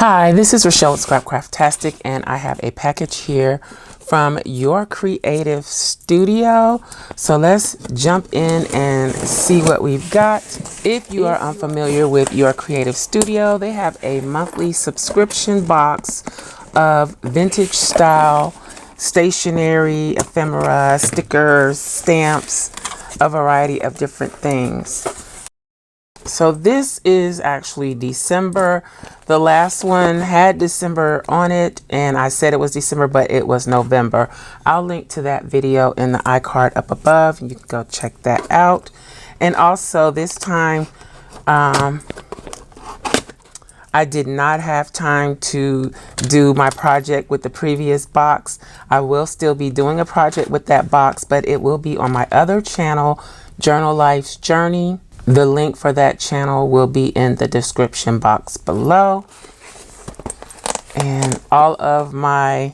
Hi, this is Rachelle with Scrapcraftastic, and I have a package here from Your Creative Studio. So let's jump in and see what we've got. If you are unfamiliar with Your Creative Studio, they have a monthly subscription box of vintage style stationery, ephemera, stickers, stamps, a variety of different things. So this is actually December. The last one had December on it, and I said it was December, but it was November. I'll link to that video in the iCard up above, and you can go check that out. And also this time, I did not have time to do my project with the previous box. I will still be doing a project with that box, but it will be on my other channel, Journal Life's Journey. The link for that channel will be in the description box below. And all of my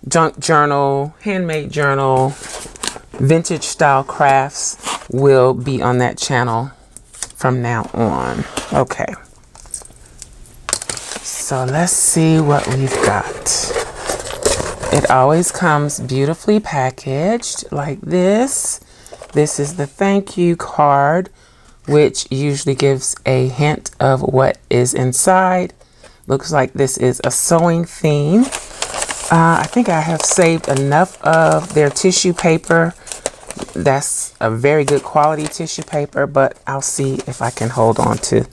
junk journal, handmade journal, vintage style crafts will be on that channel from now on. Okay. So let's see what we've got. It always comes beautifully packaged like this. This is the thank you card, which usually gives a hint of what is inside. Looks like this is a sewing theme. I think I have saved enough of their tissue paper. That's a very good quality tissue paper, but I'll see if I can hold on to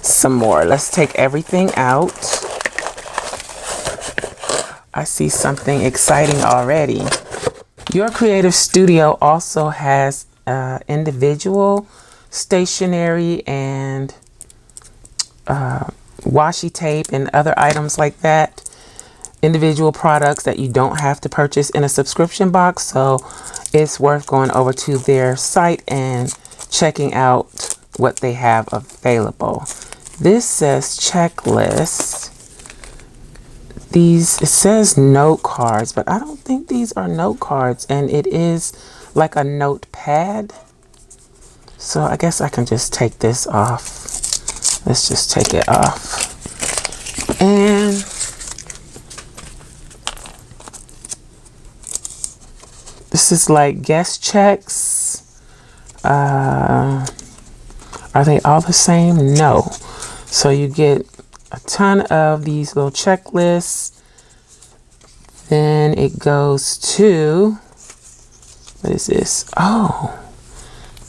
some more. Let's take everything out. I see something exciting already. Your Creative Studio also has individual stationery and washi tape and other items like that. Individual products that you don't have to purchase in a subscription box. So it's worth going over to their site and checking out what they have available. This says checklist. It says note cards, but I don't think these are note cards, and it is like a notepad. So I guess I can just take this off. Let's just take it off. And this is like guest checks. Are they all the same? No. So you get a ton of these little checklists. Then it goes to, what is this? Oh,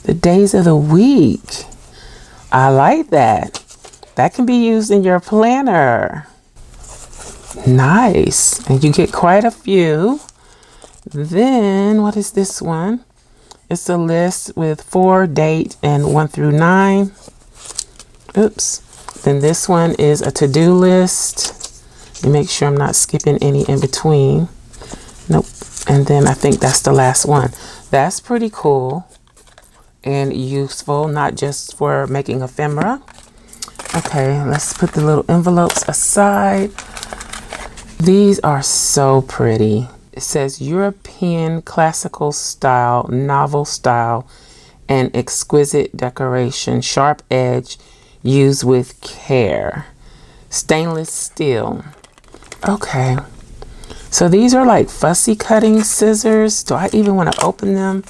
the days of the week. I like that. That can be used in your planner. Nice. And you get quite a few. Then what is this one? It's a list with 4, date, and 1 through 9. Oops. Then this one is a to-do list. You make sure I'm not skipping any in between. Nope. And then I think that's the last one. That's pretty cool and useful, not just for making ephemera. Okay, let's put the little envelopes aside. These are so pretty. It says European classical style, novel style, and exquisite decoration, sharp edge, used with care. Stainless steel. Okay. So these are like fussy cutting scissors. Do I even want to open them?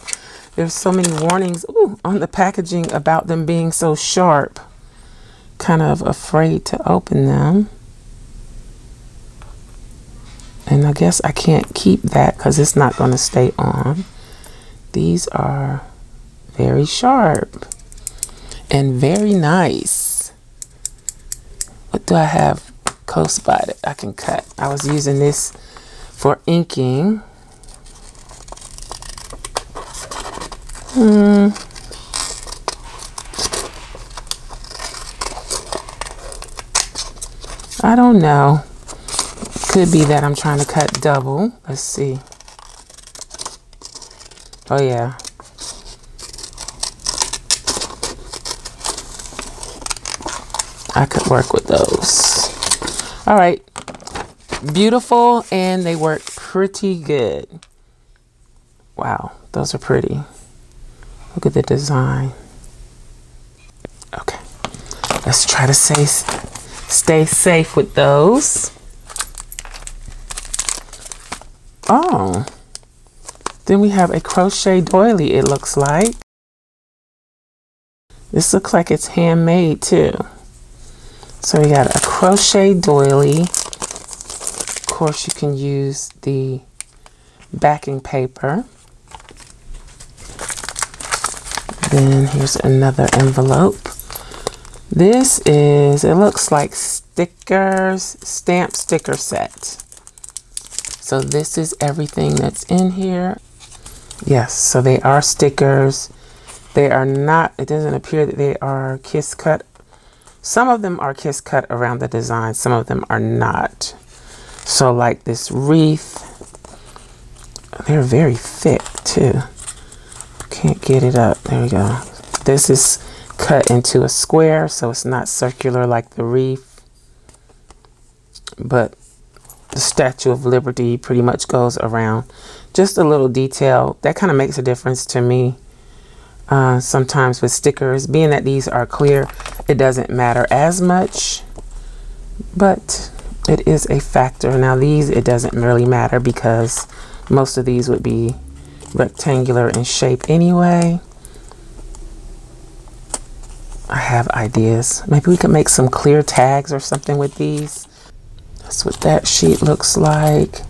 There's so many warnings on the packaging about them being so sharp. Kind of afraid to open them. And I guess I can't keep that because it's not going to stay on. These are very sharp and very nice. What do I have close by that I can cut? I was using this for inking. I don't know. Could be that I'm trying to cut double. Let's see. Oh yeah. I could work with those. All right. Beautiful, and they work pretty good. Wow, those are pretty. Look at the design. Okay. Let's try to stay safe with those. Oh, then we have a crochet doily, it looks like. This looks like it's handmade too. So we got a crochet doily. Of course, you can use the backing paper. Then here's another envelope. This is, it looks like stickers, stamp sticker set. So this is everything that's in here. Yes, so they are stickers. They are not, it doesn't appear that they are kiss cut. Some of them are kiss cut around the design, some of them are not. So like this wreath, they're very thick too. Can't get it up. There we go. This is cut into a square, so it's not circular like the wreath. But the Statue of Liberty pretty much goes around. Just a little detail. That kind of makes a difference to me. Sometimes with stickers, being that these are clear, it doesn't matter as much. But it is a factor. Now these, it doesn't really matter because most of these would be rectangular in shape anyway. I have ideas. Maybe we could make some clear tags or something with these. That's what that sheet looks like.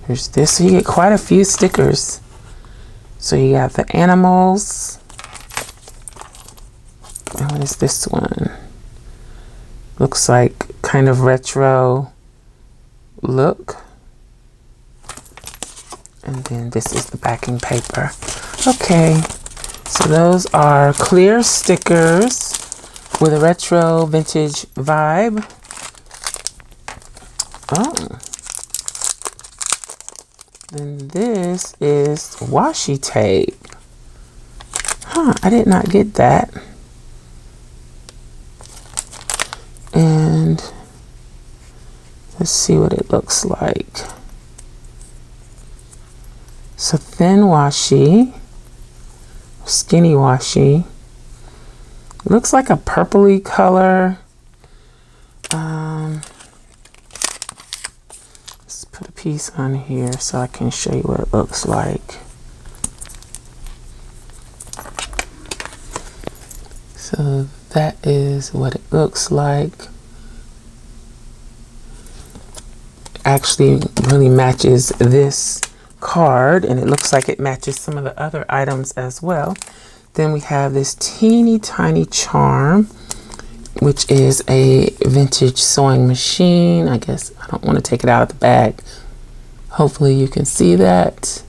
Here's this. So you get quite a few stickers. So you got the animals. And what is this one? Looks like kind of retro look. And then this is the backing paper. Okay, so those are clear stickers with a retro vintage vibe. Oh. Then this is washi tape. Huh, I did not get that. And let's see what it looks like. So thin washi, skinny washi. Looks like a purpley color. Let's put a piece on here so I can show you what it looks like. So that is what it looks like. Actually really matches this card, and it looks like it matches some of the other items as well. Then we have this teeny tiny charm, which is a vintage sewing machine. I guess I don't want to take it out of the bag. Hopefully you can see that.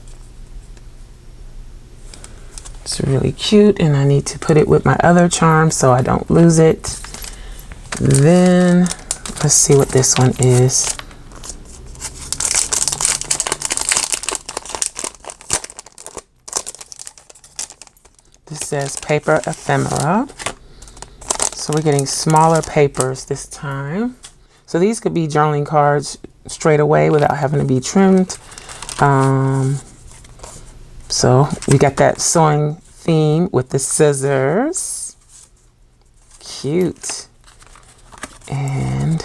It's really cute, and I need to put it with my other charm so I don't lose it. Then let's see what this one is. This says paper ephemera. So we're getting smaller papers this time. So these could be journaling cards straight away without having to be trimmed. So we got that sewing theme with the scissors. Cute. And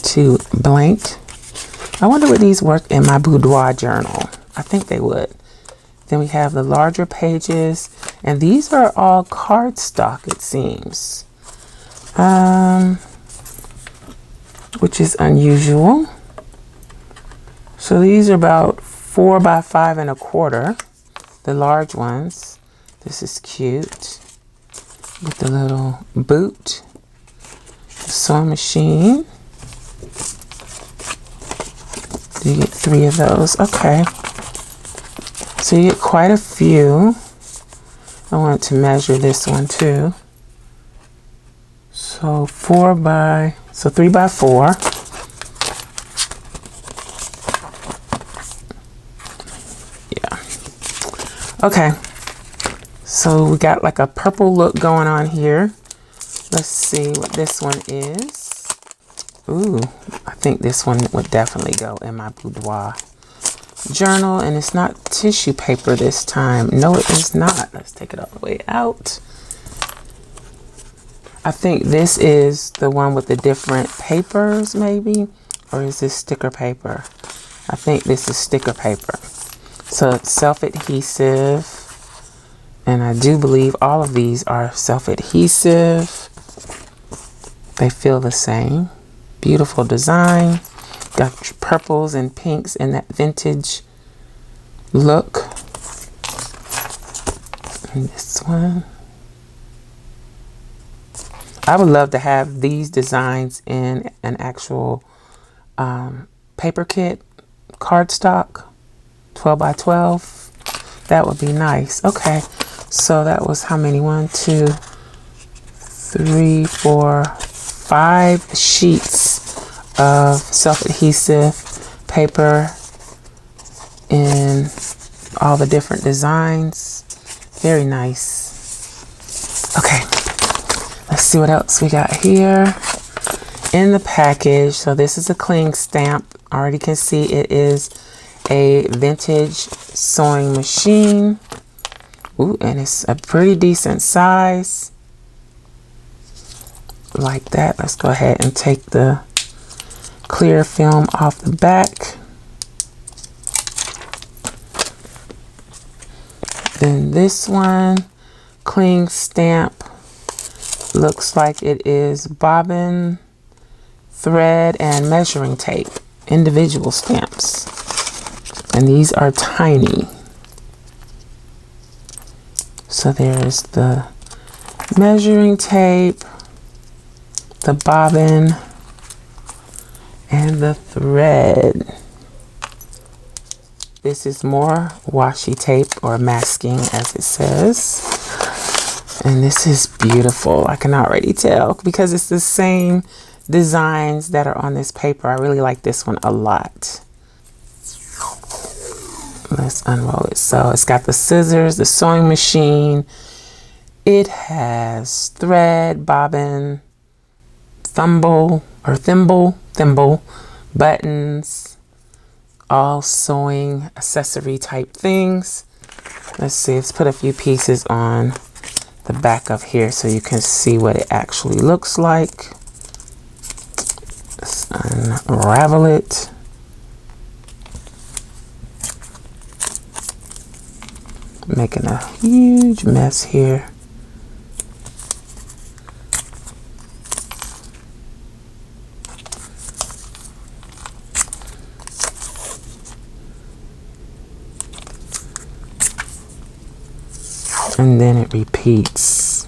two blank. I wonder would these work in my boudoir journal? I think they would. Then we have the larger pages, and these are all cardstock, it seems, which is unusual. So these are about 4 by 5 1/4, the large ones. This is cute with the little boot, the sewing machine. You get 3 of those. Okay. So you get quite a few. I want to measure this one too. So 3 by 4. Yeah. Okay. So we got like a purple look going on here. Let's see what this one is. Ooh, I think this one would definitely go in my boudoir journal, and it's not tissue paper this time. No, it is not. Let's take it all the way out. I think this is the one with the different papers, maybe, or is this sticker paper? I think this is sticker paper. So it's self-adhesive, and I do believe all of these are self-adhesive. They feel the same. Beautiful design. Got purples and pinks in that vintage look. And this one. I would love to have these designs in an actual paper kit, cardstock, 12 by 12. That would be nice. Okay, so that was how many? 1, 2, 3, 4, 5 sheets of self-adhesive paper in all the different designs. Very nice. Okay, let's see what else we got here in the package. So this is a cling stamp. Already can see it is a vintage sewing machine. Ooh, and it's a pretty decent size. Like that. Let's go ahead and take the clear film off the back. Then this one, cling stamp, looks like it is bobbin, thread, and measuring tape. Individual stamps. And these are tiny. So there's the measuring tape, the bobbin, and the thread. This is more washi tape or masking, as it says. And this is beautiful. I can already tell because it's the same designs that are on this paper. I really like this one a lot. Let's unroll it. So it's got the scissors, the sewing machine. It has thread, bobbin, thimble, buttons, all sewing accessory type things. Let's see, let's put a few pieces on the back of here so you can see what it actually looks like. Let's unravel it. Making a huge mess here. And then it repeats.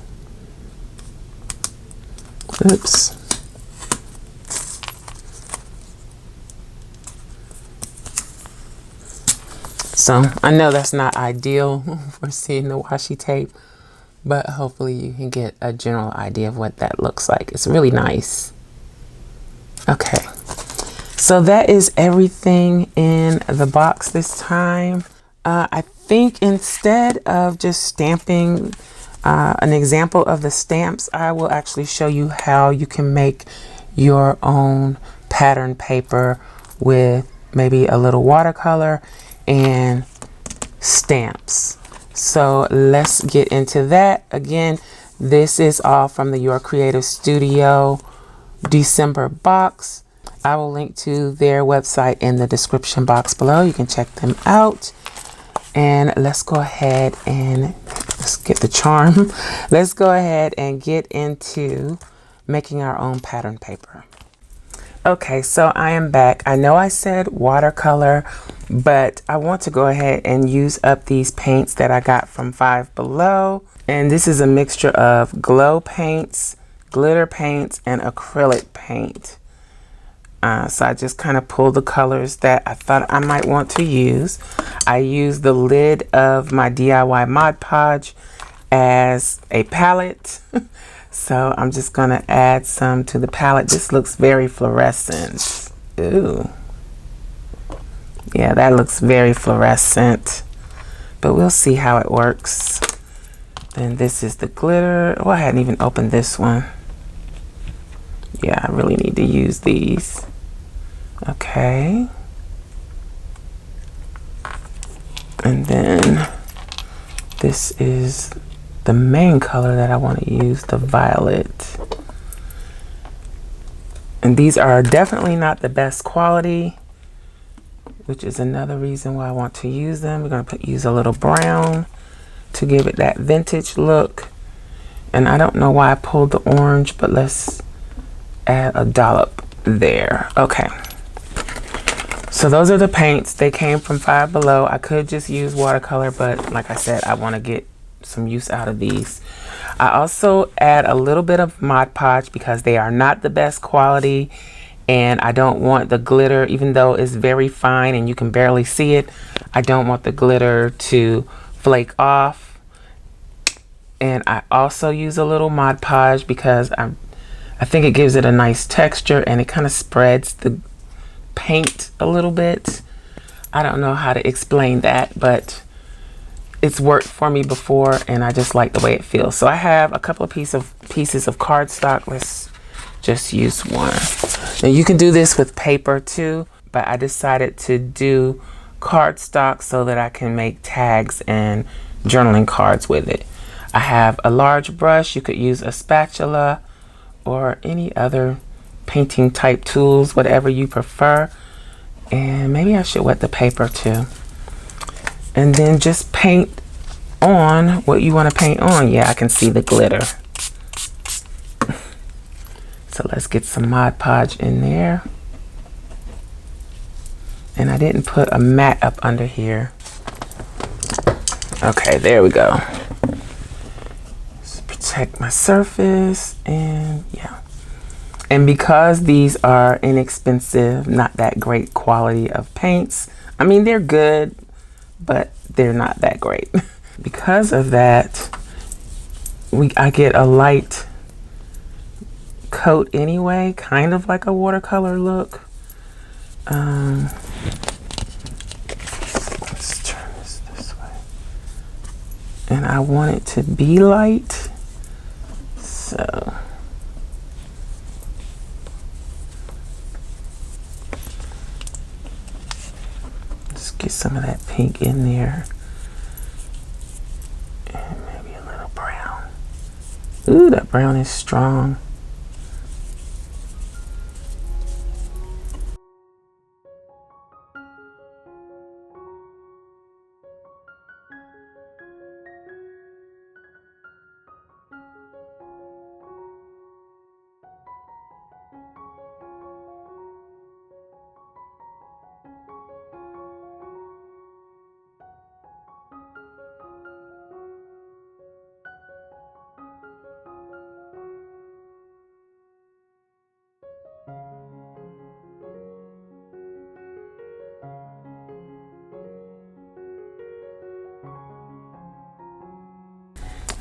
Oops. So I know that's not ideal for seeing the washi tape, but hopefully you can get a general idea of what that looks like. It's really nice. Okay, so that is everything in the box this time. I think instead of just stamping an example of the stamps, I will actually show you how you can make your own pattern paper with maybe a little watercolor and stamps. So let's get into that. Again, this is all from the Your Creative Studio December box. I will link to their website in the description box below. You can check them out. And let's go ahead and let's get the charm. Let's go ahead and get into making our own pattern paper. Okay, so I am back. I know I said watercolor, but I want to go ahead and use up these paints that I got from Five Below. And this is a mixture of glow paints, glitter paints, and acrylic paint. So I just kind of pulled the colors that I thought I might want to use. I used the lid of my DIY Mod Podge as a palette. So I'm just going to add some to the palette. This looks very fluorescent. Ooh. Yeah, that looks very fluorescent. But we'll see how it works. Then this is the glitter. Oh, I hadn't even opened this one. Yeah, I really need to use these. Okay. And then this is the main color that I want to use, the violet. And these are definitely not the best quality, which is another reason why I want to use them. We're going to use a little brown to give it that vintage look. And I don't know why I pulled the orange, but let's add a dollop there. Okay. So those are the paints. They came from Five Below. I could just use watercolor, but like I said, I want to get some use out of these. I also add a little bit of Mod Podge because they are not the best quality, and I don't want the glitter, even though it's very fine and you can barely see it, I don't want the glitter to flake off. And I also use a little Mod Podge because I think it gives it a nice texture and it kind of spreads the paint a little bit. I don't know how to explain that, but it's worked for me before and I just like the way it feels. So I have a couple of pieces of cardstock. Let's just use one. Now you can do this with paper too, but I decided to do cardstock so that I can make tags and journaling cards with it. I have a large brush. You could use a spatula or any other painting type tools, whatever you prefer. And maybe I should wet the paper too. And then just paint on what you want to paint on. Yeah, I can see the glitter. So let's get some Mod Podge in there. And I didn't put a mat up under here. Okay, there we go. Just protect my surface, and yeah. And because these are inexpensive, not that great quality of paints, I mean, they're good, but they're not that great. Because of that, I get a light coat anyway, kind of like a watercolor look. Let's turn this way. And I want it to be light, so let's get some of that pink in there. And maybe a little brown. Ooh, that brown is strong.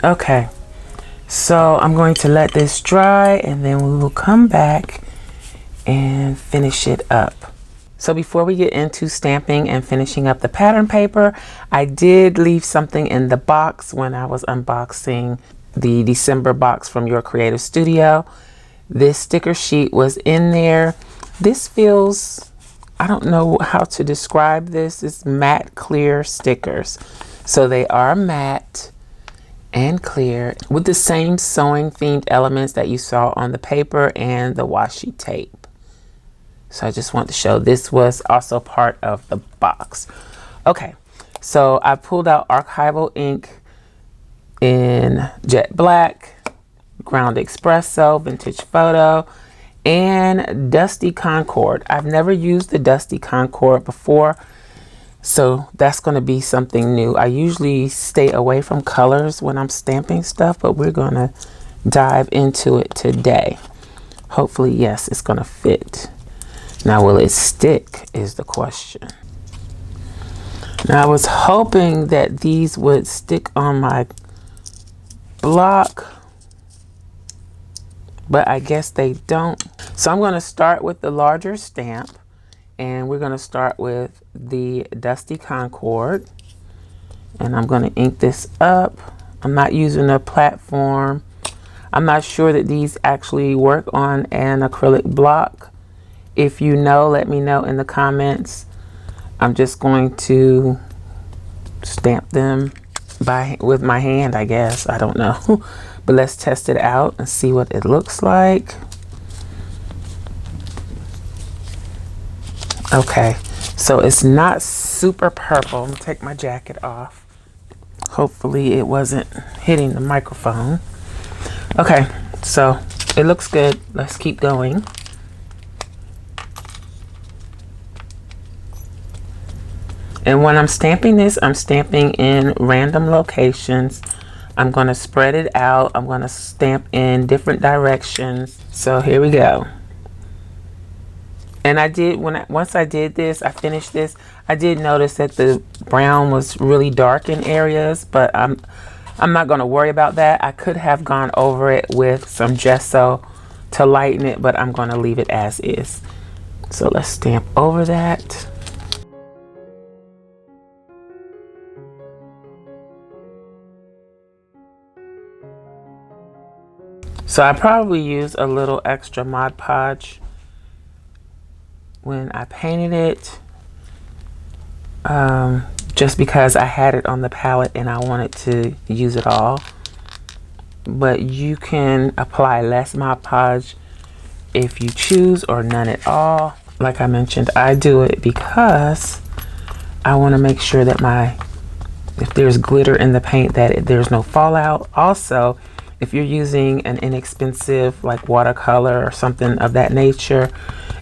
Okay, so I'm going to let this dry and then we will come back and finish it up. So before we get into stamping and finishing up the pattern paper, I did leave something in the box when I was unboxing the December box from Your Creative Studio. This sticker sheet was in there. This feels, I don't know how to describe this. It's matte clear stickers. So they are matte and clear with the same sewing themed elements that you saw on the paper and the washi tape. So I just want to show this was also part of the box. Okay, so I pulled out archival ink in jet black, ground espresso, vintage photo, and dusty concord. I've never used the dusty concord before, so that's going to be something new. I usually stay away from colors when I'm stamping stuff, but we're going to dive into it today. Hopefully, yes, it's going to fit. Now, will it stick is the question. Now, I was hoping that these would stick on my block, but I guess they don't. So I'm going to start with the larger stamp. And we're going to start with the Dusty Concord. And I'm going to ink this up. I'm not using a platform. I'm not sure that these actually work on an acrylic block. If you know, let me know in the comments. I'm just going to stamp them with my hand, I guess. I don't know. But let's test it out and see what it looks like. Okay, so it's not super purple. I'm gonna take my jacket off. Hopefully it wasn't hitting the microphone. Okay, so it looks good. Let's keep going. And when I'm stamping this, I'm stamping in random locations. I'm going to spread it out. I'm going to stamp in different directions. So here we go. And I did, once I did this, I finished this, I did notice that the brown was really dark in areas, but I'm not going to worry about that. I could have gone over it with some gesso to lighten it, but I'm going to leave it as is. So let's stamp over that. So I probably used a little extra Mod Podge when I painted it, just because I had it on the palette and I wanted to use it all. But you can apply less Mod Podge if you choose, or none at all. Like I mentioned, I do it because I want to make sure that if there's glitter in the paint, that there's no fallout. Also, if you're using an inexpensive like watercolor or something of that nature,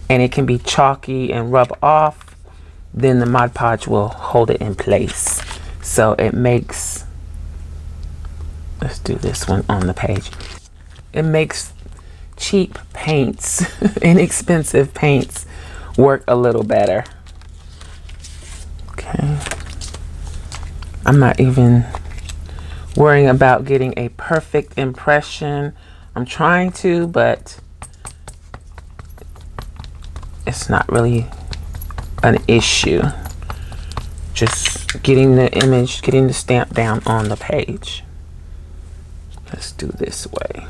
and it can be chalky and rub off, then the Mod Podge will hold it in place. So it makes, let's do this one on the page. It makes cheap paints, inexpensive paints, work a little better. Okay. I'm not even worrying about getting a perfect impression. I'm trying to, but it's not really an issue. Just getting the image, getting the stamp down on the page. Let's do this way.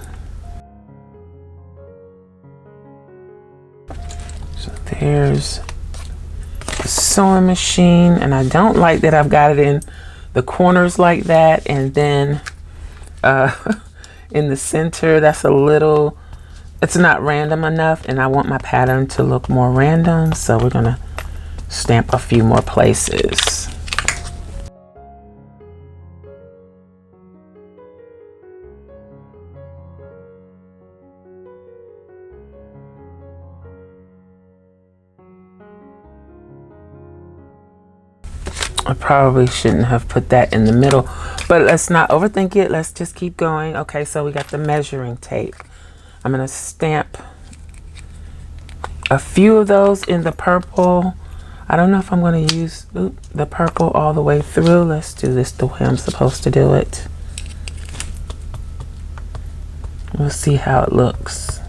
So there's the sewing machine, and I don't like that I've got it in the corners like that, and then in the center, that's a little, it's not random enough, and I want my pattern to look more random, so we're gonna stamp a few more places. I probably shouldn't have put that in the middle, but let's not overthink it. Let's just keep going. Okay, so we got the measuring tape. I'm gonna stamp a few of those in the purple. I don't know if I'm going to use the purple all the way through. Let's do this the way I'm supposed to do it. We'll see how it looks.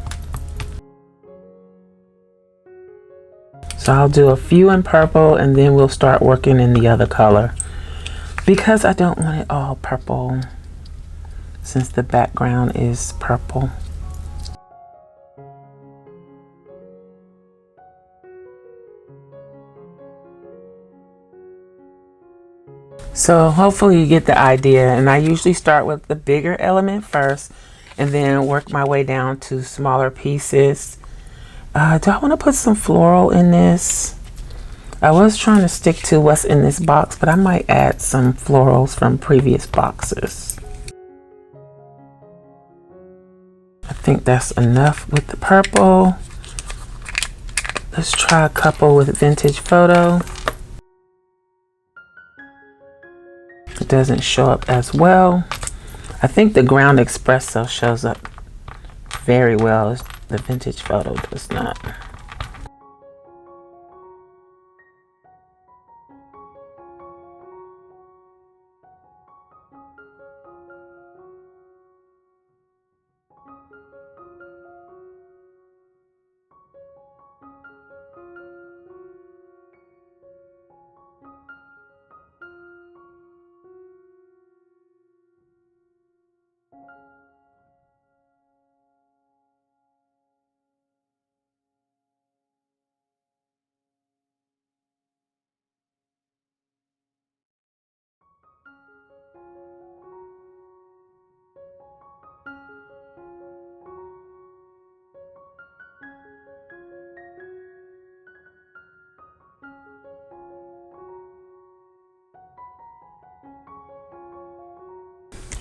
So I'll do a few in purple, and then we'll start working in the other color, because I don't want it all purple since the background is purple. So hopefully you get the idea, and I usually start with the bigger element first and then work my way down to smaller pieces. Do I want to put some floral in this? I was trying to stick to what's in this box, but I might add some florals from previous boxes. I think that's enough with the purple. Let's try a couple with Vintage Photo. It doesn't show up as well. I think the Ground Espresso shows up very well. The Vintage Photo does not.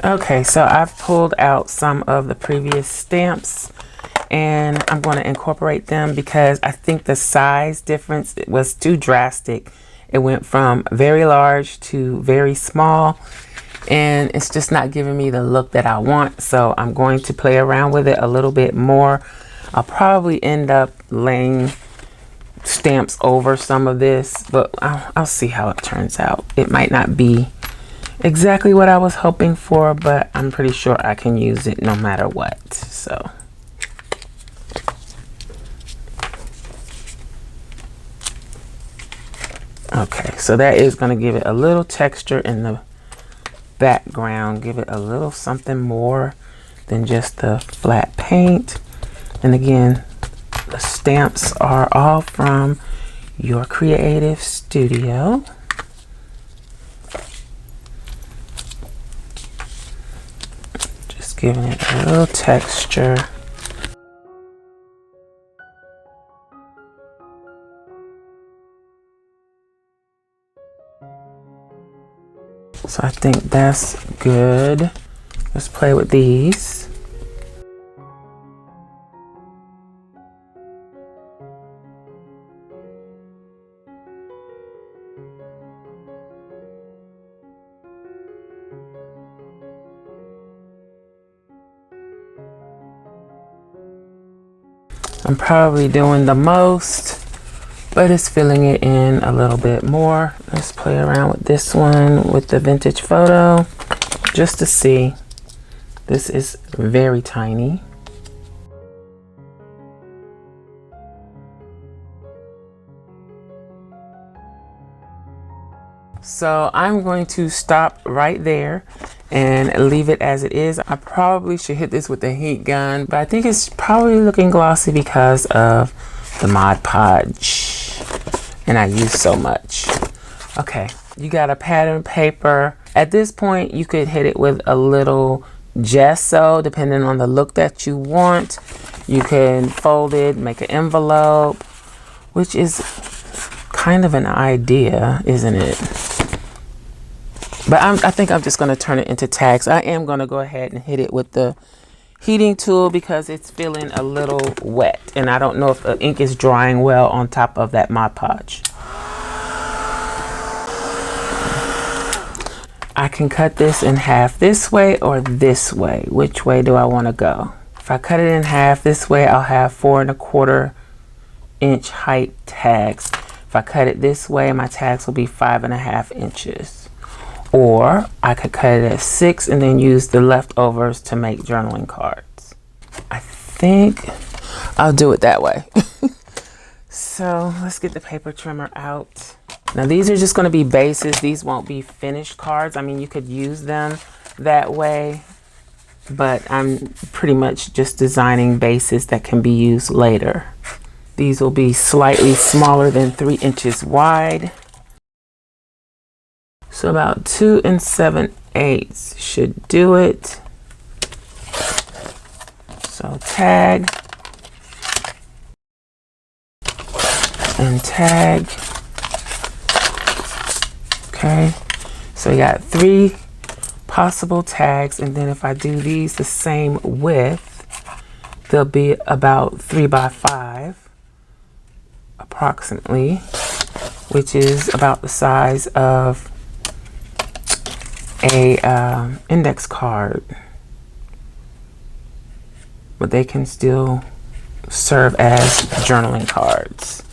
Okay, so I've pulled out some of the previous stamps and I'm going to incorporate them because I think the size difference was too drastic. It went from very large to very small, and it's just not giving me the look that I want. So I'm going to play around with it a little bit more. I'll probably end up laying stamps over some of this, but I'll see how it turns out. It might not be exactly what I was hoping for, but I'm pretty sure I can use it no matter what. So okay, so that is going to give it a little texture in the background, give it a little something more than just the flat paint. And again, the stamps are all from Your Creative Studio. Just giving it a little texture. So I think that's good. Let's play with these. I'm probably doing the most, but it's filling it in a little bit more. Let's play around with this one with the vintage photo just to see. This is very tiny. So I'm going to stop right there and leave it as it is. I probably should hit this with the heat gun, but I think it's probably looking glossy because of the Mod Podge, and I use so much. Okay, you got a pattern paper. At this point, you could hit it with a little gesso, depending on the look that you want. You can fold it, make an envelope, which is kind of an idea, isn't it? But I think I'm just going to turn it into tags. I am going to go ahead and hit it with the heating tool because it's feeling a little wet, and I don't know if the ink is drying well on top of that Mod Podge. I can cut this in half this way or this way. Which way do I want to go? If I cut it in half this way, I'll have 4 1/4 inch height tags. If I cut it this way, my tags will be 5 1/2 inches. Or I could cut it at 6 and then use the leftovers to make journaling cards. I think I'll do it that way. So let's get the paper trimmer out. Now these are just going to be bases. These won't be finished cards. I mean, you could use them that way, but I'm pretty much just designing bases that can be used later. These will be slightly smaller than 3 inches wide. So about 2 7/8 should do it. So tag and tag. Okay, so we got 3 possible tags, and then if I do these the same width, they'll be about 3 by 5 approximately, which is about the size of a index card, but they can still serve as journaling cards,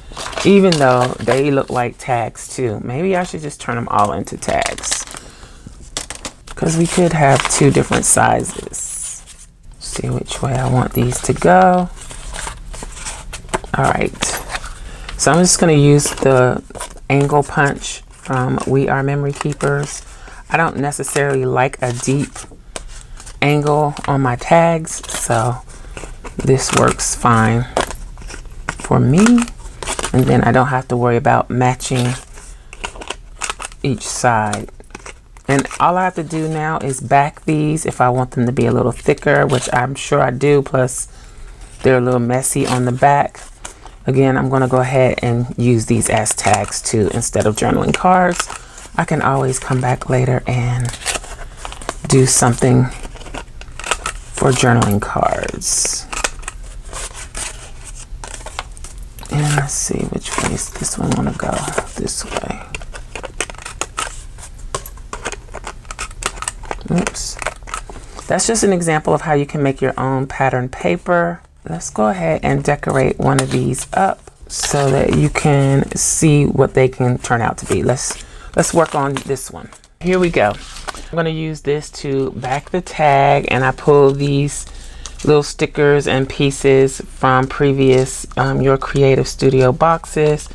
even though they look like tags too. Maybe I should just turn them all into tags because we could have 2 different sizes. See which way I want these to go. All right, so I'm just going to use the angle punch from We Are Memory Keepers. I don't necessarily like a deep angle on my tags, so this works fine for me. And then I don't have to worry about matching each side. And all I have to do now is back these if I want them to be a little thicker, which I'm sure I do, plus they're a little messy on the back. Again, I'm going to go ahead and use these as tags too instead of journaling cards. I can always come back later and do something for journaling cards. And let's see which way is this one want to go. This way. Oops. That's just an example of how you can make your own pattern paper. Let's go ahead and decorate one of these up so that you can see what they can turn out to be. Let's work on this one. Here we go. I'm going to use this to back the tag, and I pulled these little stickers and pieces from previous Your Creative Studio boxes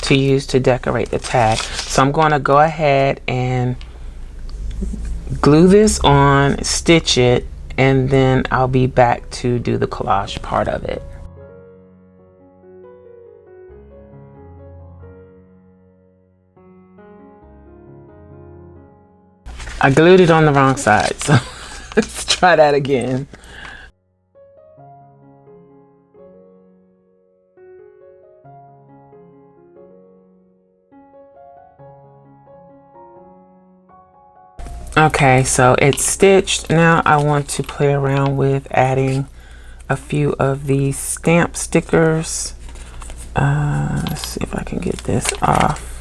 to use to decorate the tag. So I'm going to go ahead and glue this on, stitch it, and then I'll be back to do the collage part of it. I glued it on the wrong side, so let's try that again. Okay, so it's stitched. Now I want to play around with adding a few of these stamp stickers. Let's see if I can get this off.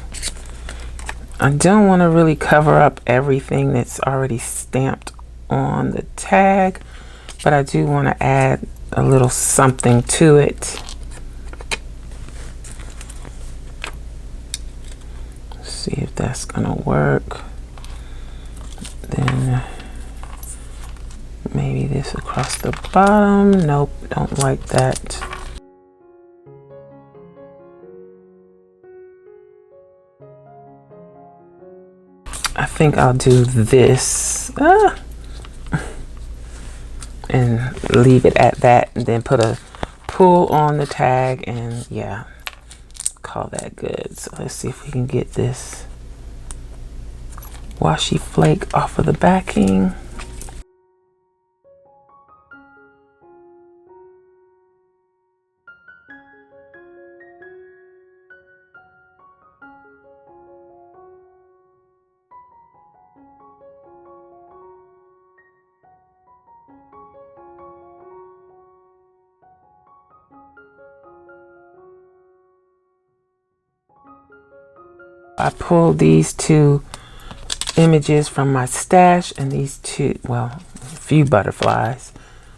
I don't want to really cover up everything that's already stamped on the tag, but I do want to add a little something to it. Let's see if that's gonna work. Then maybe this across the bottom. Nope, don't like that. I think I'll do this and leave it at that, and then put a pull on the tag, and yeah, call that good. So let's see if we can get this washi flake off of the backing. I pulled these two images from my stash, and these two, well, a few butterflies,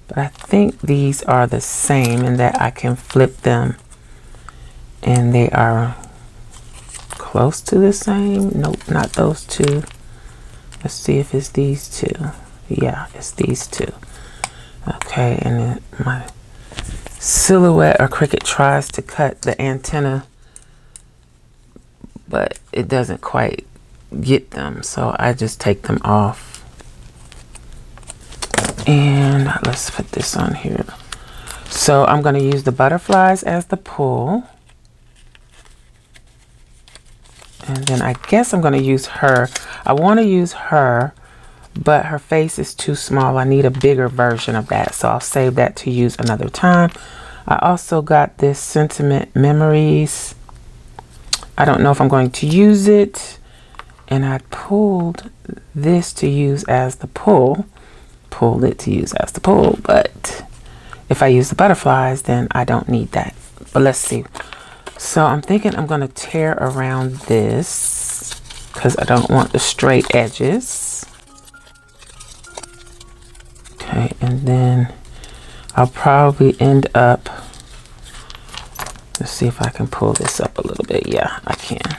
but I think these are the same in that I can flip them and they are close to the same. Nope, not those two. Let's see if it's these two. Yeah, it's these two. Okay, and then my silhouette or Cricut tries to cut the antenna, but it doesn't quite get them, so I just take them off. And let's put this on here. So I'm going to use the butterflies as the pull, and then I guess I'm going to use her. I want to use her, but her face is too small. I need a bigger version of that, so I'll save that to use another time. I also got this Sentiment Memories. I don't know if I'm going to use it, and I pulled this to use as the pull, pulled it to use as the pull, but if I use the butterflies, then I don't need that. But let's see. So I'm thinking I'm going to tear around this because I don't want the straight edges. Okay, and then I'll probably end up, let's see if I can pull this up a little bit. Yeah, I can.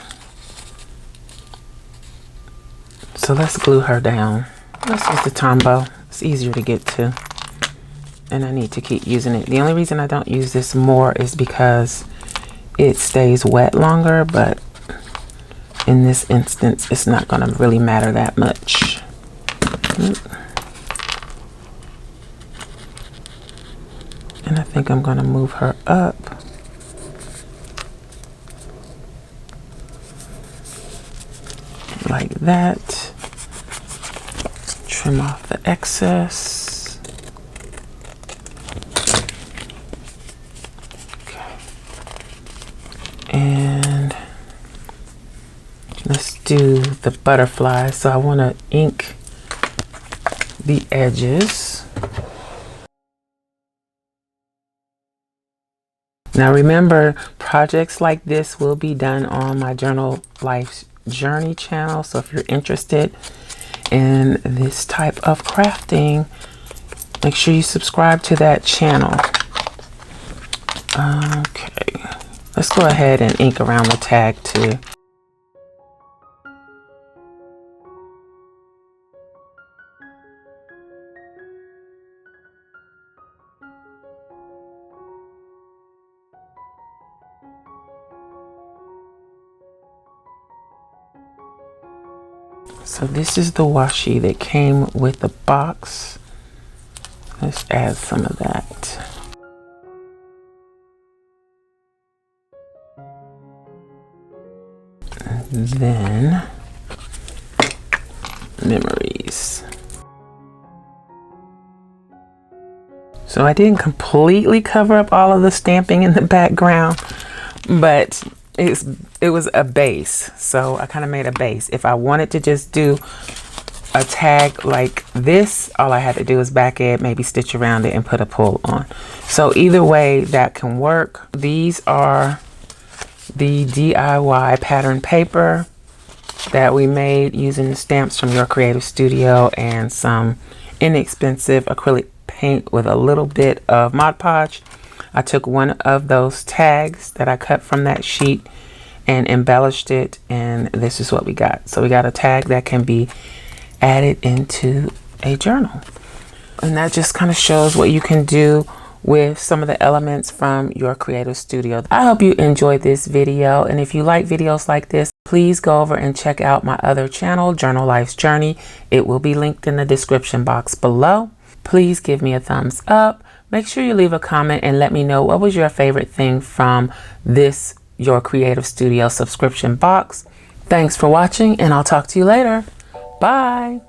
So let's glue her down. Let's use the Tombow. It's easier to get to, and I need to keep using it. The only reason I don't use this more is because it stays wet longer, but in this instance, it's not going to really matter that much. And I think I'm going to move her up. Like that. Trim off the excess. Okay. And let's do the butterfly. So I want to ink the edges. Now remember, projects like this will be done on my Journal Life Journey channel. So if you're interested in this type of crafting, make sure you subscribe to that channel. Okay, let's go ahead and ink around the tag too. So this is the washi that came with the box. Let's add some of that. And then memories. So I didn't completely cover up all of the stamping in the background, but it was a base. So I kind of made a base. If I wanted to just do a tag like this, all I had to do is back it, maybe stitch around it and put a pull on. So either way that can work. These are the DIY pattern paper that we made using the stamps from Your Creative Studio and some inexpensive acrylic paint with a little bit of Mod Podge. I took one of those tags that I cut from that sheet and embellished it, and this is what we got. So we got a tag that can be added into a journal, and that just kind of shows what you can do with some of the elements from Your Creative Studio. I hope you enjoyed this video, and if you like videos like this, please go over and check out my other channel, Journal Life's Journey. It will be linked in the description box below. Please give me a thumbs up. Make sure you leave a comment and let me know what was your favorite thing from this Your Creative Studio subscription box. Thanks for watching, and I'll talk to you later. Bye.